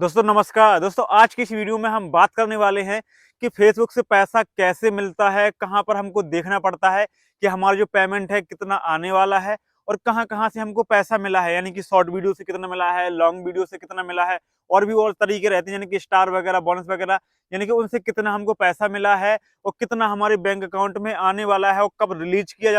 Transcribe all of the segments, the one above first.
दोस्तों नमस्कार। दोस्तों आज की इस वीडियो में हम बात करने वाले हैं कि फेसबुक से पैसा कैसे मिलता है, कहां पर हमको देखना पड़ता है कि हमारा जो पेमेंट है कितना आने वाला है और कहां कहां से हमको पैसा मिला है, यानी कि शॉर्ट वीडियो से कितना मिला है, लॉन्ग वीडियो से कितना मिला है और भी और तरीके रहते हैं, यानी कि स्टार वगैरह, बोनस वगैरह, यानी कि उनसे कितना हमको पैसा मिला है और कितना हमारे बैंक अकाउंट में आने वाला है और कब रिलीज किया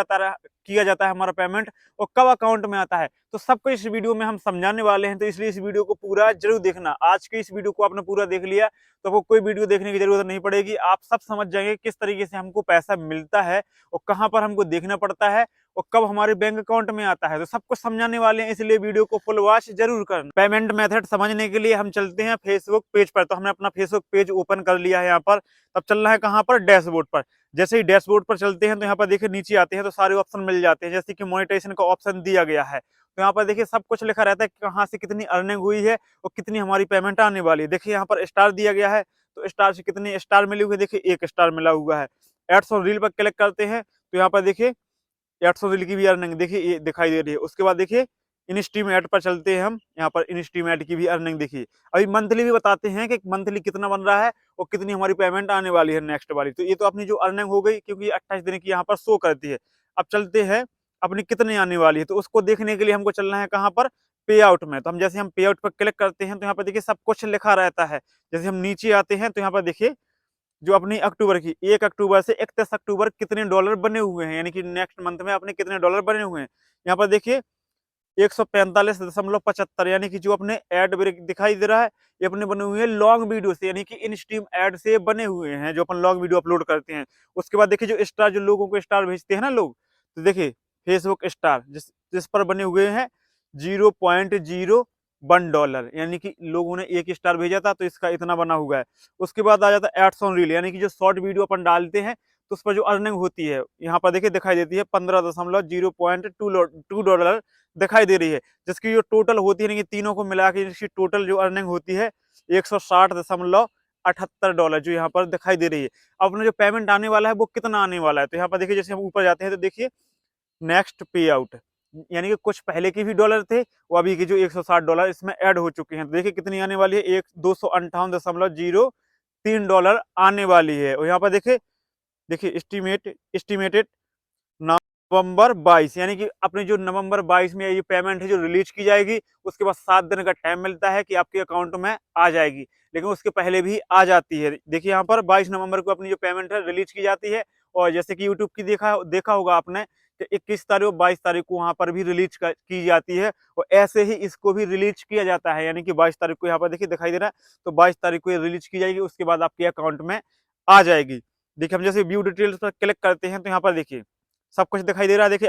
जाता है हमारा पेमेंट और कब अकाउंट में आता है। तो सब कुछ इस वीडियो में हम समझाने वाले हैं, तो इसलिए इस वीडियो को पूरा जरूर देखना। आज की इस वीडियो को आपने पूरा देख लिया तो आपको कोई वीडियो देखने की जरूरत नहीं पड़ेगी। आप सब समझ जाएंगे किस तरीके से हमको पैसा मिलता है और कहां पर हमको देखना पड़ता है और कब हमारे बैंक अकाउंट में आता है। तो सब कुछ समझाने वाले हैं, इसलिए वीडियो को फुल वॉच जरूर करना। पेमेंट मेथड समझने के लिए हम चलते हैं फेसबुक पेज पर। तो हमने अपना फेसबुक पेज ओपन कर लिया है यहाँ पर। तब चलना है कहाँ पर, डैशबोर्ड पर। जैसे ही डैशबोर्ड पर चलते हैं तो यहाँ पर देखिए नीचे आते हैं तो सारे ऑप्शन मिल जाते हैं, जैसे कि मोनेटाइजेशन का ऑप्शन दिया गया है। तो यहाँ पर देखिए सब कुछ लिखा रहता है कि कहाँ से कितनी अर्निंग हुई है और कितनी हमारी पेमेंट आने वाली है। देखिए यहाँ पर स्टार दिया गया है, तो स्टार से कितने स्टार मिले हुए, देखिए 1 स्टार मिला हुआ है। एड्स और रील पर क्लिक करते हैं तो यहाँ पर देखिए 800 रील की भी अर्निंग देखिए ये दिखाई दे रही है। उसके बाद देखिए इनस्टीमेट पर चलते हैं हम, यहाँ पर इनस्टीमेट की भी अर्निंग देखिए। अभी मंथली भी बताते हैं कि मंथली कितना बन रहा है और कितनी हमारी पेमेंट आने वाली है नेक्स्ट वाली। तो ये तो अपनी जो अर्निंग हो गई, क्योंकि 28 दिन की यहाँ पर शो करती है। अब चलते हैं अपनी कितनी आने वाली है, तो उसको देखने के लिए हमको चलना है कहाँ पर, पे आउट में। तो हम जैसे हम पे आउट पर क्लिक करते हैं तो यहाँ पर देखिए सब कुछ लिखा रहता है। जैसे हम नीचे आते हैं तो यहाँ पर देखिए जो अपनी अक्टूबर की 1 अक्टूबर से 31 अक्टूबर कितने डॉलर बने हुए हैं, यानी कि नेक्स्ट मंथ में अपने कितने डॉलर बने हुए हैं। यहाँ पर देखिए 145.75, यानी कि जो अपने एड ब्रेक दिखाई दे रहा है, ये अपने बने हुए हैं लॉन्ग वीडियो से, यानी कि इन स्ट्रीम एड से बने हुए हैं जो अपन लॉन्ग वीडियो अपलोड करते हैं। उसके बाद देखिए जो स्टार, जो लोगों को स्टार भेजते हैं ना लोग, तो देखिए फेसबुक स्टार जिस जिस पर बने हुए हैं $0.01, यानी कि लोगों ने 1 स्टार भेजा था तो इसका इतना बना हुआ है। उसके बाद आ जाता है एड्स ऑन रील, यानी कि जो शॉर्ट वीडियो अपन डालते हैं तो उस पर जो अर्निंग होती है यहाँ पर देखिए दिखाई देती है $15.02 दिखाई दे रही है, जिसकी जो टोटल होती है, यानी कि तीनों को मिला के इसकी टोटल जो अर्निंग होती है $160.78 जो यहाँ पर दिखाई दे रही है। अब अपना जो पेमेंट आने वाला है वो कितना आने वाला है, तो यहाँ पर देखिए जैसे हम ऊपर जाते हैं तो देखिए नेक्स्ट पे आउट, यानी कि कुछ पहले के भी डॉलर थे वो अभी के जो $160 इसमें ऐड हो चुके हैं। तो देखिए कितनी आने वाली है, एक $258.03 आने वाली है। और यहाँ पर देखिए देखिए एस्टिमेटेड नवंबर 22, यानी कि अपने जो नवंबर 22 में ये पेमेंट है जो रिलीज की जाएगी, उसके बाद 7 दिन का टाइम मिलता है कि आपके अकाउंट में आ जाएगी, लेकिन उसके पहले भी आ जाती है। देखिए यहाँ पर 22 नवंबर को अपनी जो पेमेंट है रिलीज की जाती है। और जैसे कि यूट्यूब की देखा होगा आपने कि 21 तारीख और 22 तारीख को वहां पर भी रिलीज की जाती है, और ऐसे ही इसको भी रिलीज किया जाता है, यानी कि 22 तारीख को यहाँ पर देखिए दिखाई दे रहा है, तो 22 तारीख को ये रिलीज की जाएगी, उसके बाद आपके अकाउंट में आ जाएगी। देखिए हम जैसे व्यू डिटेल्स पर क्लिक करते हैं तो यहाँ पर देखिए सब कुछ दिखाई दे रहा है। देखिए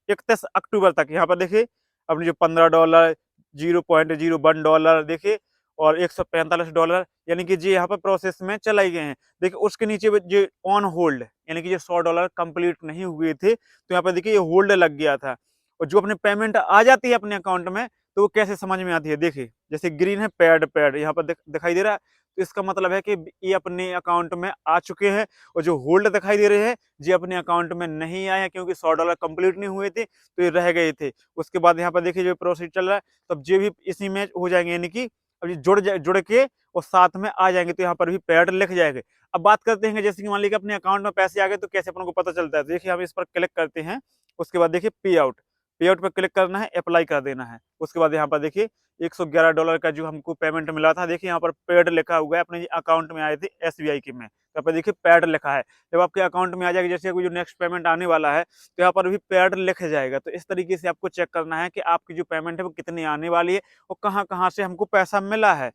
31 अक्टूबर तक यहाँ पर देखिए अपने जो $15, $0.01 देखिए और $145, यानी कि जी यहाँ पर प्रोसेस में चलाई गए हैं। देखिए उसके नीचे जो ऑन होल्ड, यानी कि जो $100 कंप्लीट नहीं हुए थे, तो यहाँ पर देखिए ये होल्ड लग गया था। और जो अपने पेमेंट आ जाती है अपने अकाउंट में तो वो कैसे समझ में आती है, देखिए जैसे ग्रीन है पैड पैड यहाँ पर दिखाई दे रहा है, तो इसका मतलब है कि ये अपने अकाउंट में आ चुके हैं। और जो होल्ड दिखाई दे रहे हैं ये अपने अकाउंट में नहीं आए हैं, क्योंकि $100 कंप्लीट नहीं हुए थे तो ये रह गए थे। उसके बाद यहाँ पर देखिए जो प्रोसेस चल रहा है, तब ये भी इसी में हो जाएंगे, यानी कि अब ये जुड़ के और साथ में आ जाएंगे, तो यहाँ पर भी पैड लिख जाएंगे। अब बात करते हैं जैसे कि मान लीजिए अपने अकाउंट में पैसे आ गए तो कैसे अपन को पता चलता है। देखिए हम इस पर क्लिक करते हैं, उसके बाद देखिए पे आउट पर क्लिक करना है, अप्लाई कर देना है। उसके बाद यहाँ पर देखिए $111 का जो हमको पेमेंट मिला था, देखिए यहाँ पर पेड लिखा हुआ है, अपने अकाउंट में आए थे एसबीआई के में, तो यहाँ पर देखिए पेड लिखा है। जब आपके अकाउंट में आ जाएगा, जैसे जो नेक्स्ट पेमेंट आने वाला है तो यहाँ पर भी पेड लिख जाएगा। तो इस तरीके से आपको चेक करना है कि आपकी जो पेमेंट है वो कितनी आने वाली है और कहाँ कहाँ से हमको पैसा मिला है।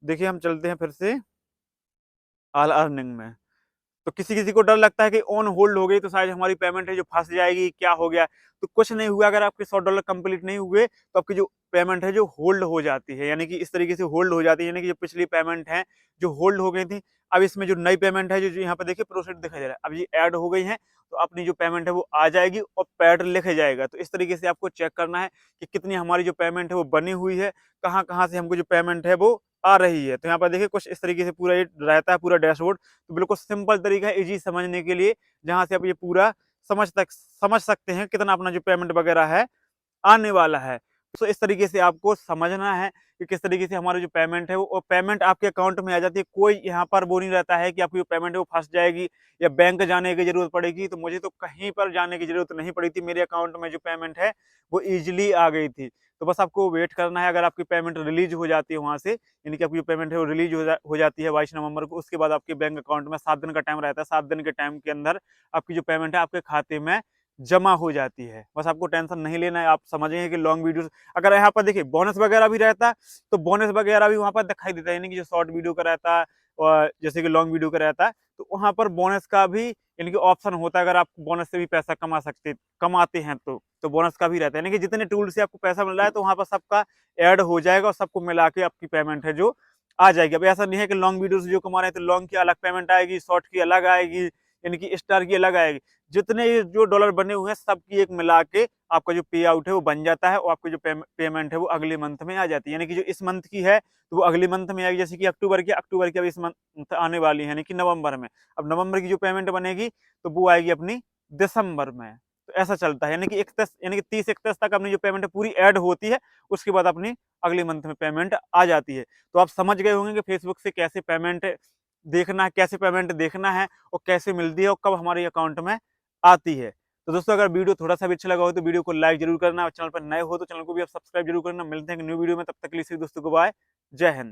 देखिए हम चलते हैं फिर से ऑल अर्निंग में। तो किसी किसी को डर लगता है कि ऑन होल्ड हो गई तो शायद हमारी पेमेंट है जो फंस जाएगी, क्या हो गया। तो कुछ नहीं हुआ, अगर आपके $100 कंप्लीट नहीं हुए तो आपकी जो पेमेंट है जो होल्ड हो जाती है, यानी कि इस तरीके से होल्ड हो जाती है, यानी कि जो पिछली पेमेंट है जो होल्ड हो गई थी, अब इसमें जो नई पेमेंट है जो यहाँ पे देखिए प्रोसेस दिखाई दे रहा है, अब ये ऐड हो गई है, तो अपनी जो पेमेंट है वो आ जाएगी और पैड लिखे जाएगा। तो इस तरीके से आपको चेक करना है कि कितनी हमारी जो पेमेंट है वो बनी हुई है, कहाँ कहाँ से हमको जो पेमेंट है वो आ रही है। तो यहाँ पर देखिए कुछ इस तरीके से पूरा ये रहता है पूरा डैशबोर्ड। तो बिल्कुल सिंपल तरीका है इजी समझने के लिए, जहां से आप ये पूरा समझ सकते हैं कितना अपना जो पेमेंट वगैरह है आने वाला है। तो इस तरीके से आपको समझना है कि किस तरीके से हमारी जो पेमेंट है वो पेमेंट आपके अकाउंट में आ जाती है। कोई यहाँ पर वो नहीं रहता है कि आपकी जो पेमेंट है वो फँस जाएगी या बैंक जाने की ज़रूरत पड़ेगी। तो मुझे तो कहीं पर जाने की ज़रूरत नहीं पड़ी थी। मेरे अकाउंट में जो पेमेंट है वो ईज़िली आ गई थी। तो बस आपको वेट करना है, अगर आपकी पेमेंट रिलीज़ हो जाती है वहाँ से, यानी कि आपकी जो पेमेंट है वो रिलीज़ हो जाती है 22 नवंबर को, उसके बाद आपके बैंक अकाउंट में 7 दिन का टाइम रहता है। 7 दिन के टाइम के अंदर आपकी जो पेमेंट है आपके खाते में जमा हो जाती है। बस आपको टेंशन नहीं लेना है। आप समझेंगे कि लॉन्ग वीडियोज़ अगर यहाँ पर देखिए बोनस वगैरह भी रहता है, तो बोनस वगैरह भी वहाँ पर दिखाई देता है, यानी कि जो शॉर्ट वीडियो का रहता है और जैसे कि लॉन्ग वीडियो का रहता है, तो वहाँ पर बोनस का भी यानी कि ऑप्शन होता है। अगर आप बोनस से भी पैसा कमाते हैं तो बोनस का भी रहता है, यानी कि जितने टूल से आपको पैसा मिल रहा है तो वहाँ पर सबका ऐड हो जाएगा और सबको मिला के आपकी पेमेंट है जो आ जाएगी। अब ऐसा नहीं है कि लॉन्ग वीडियो से जो कमा रहे हैं तो लॉन्ग की अलग पेमेंट आएगी, शॉर्ट की अलग आएगी, यानी कि स्टार की अलग आएगी। जितने ये जो डॉलर बने हुए हैं सबकी एक मिला के आपका जो पे आउट है वो बन जाता है और आपकी जो पेमेंट है वो अगले मंथ में आ जाती है, यानी कि जो इस मंथ की है तो वो अगले मंथ में आएगी। जैसे कि अक्टूबर की अब इस मंथ आने वाली है, यानी कि नवंबर में। अब नवंबर की जो पेमेंट बनेगी तो वो आएगी अपनी दिसंबर में। तो ऐसा चलता है, यानी कि 30-31 तक अपनी जो पेमेंट है पूरी ऐड होती है, उसके बाद अपनी अगले मंथ में पेमेंट आ जाती है। तो आप समझ गए होंगे कि फेसबुक से कैसे पेमेंट देखना है, कैसे पेमेंट देखना है और कैसे मिलती है और कब हमारे अकाउंट में आती है। तो दोस्तों अगर वीडियो थोड़ा-सा भी अच्छा लगा हो तो वीडियो को लाइक ज़रूर करना और चैनल पर नए हो तो चैनल को भी आप सब्सक्राइब ज़रूर करना। मिलते हैं एक न्यू वीडियो में, तब तक के लिए सभी दोस्तों को बाय। जय हिंद।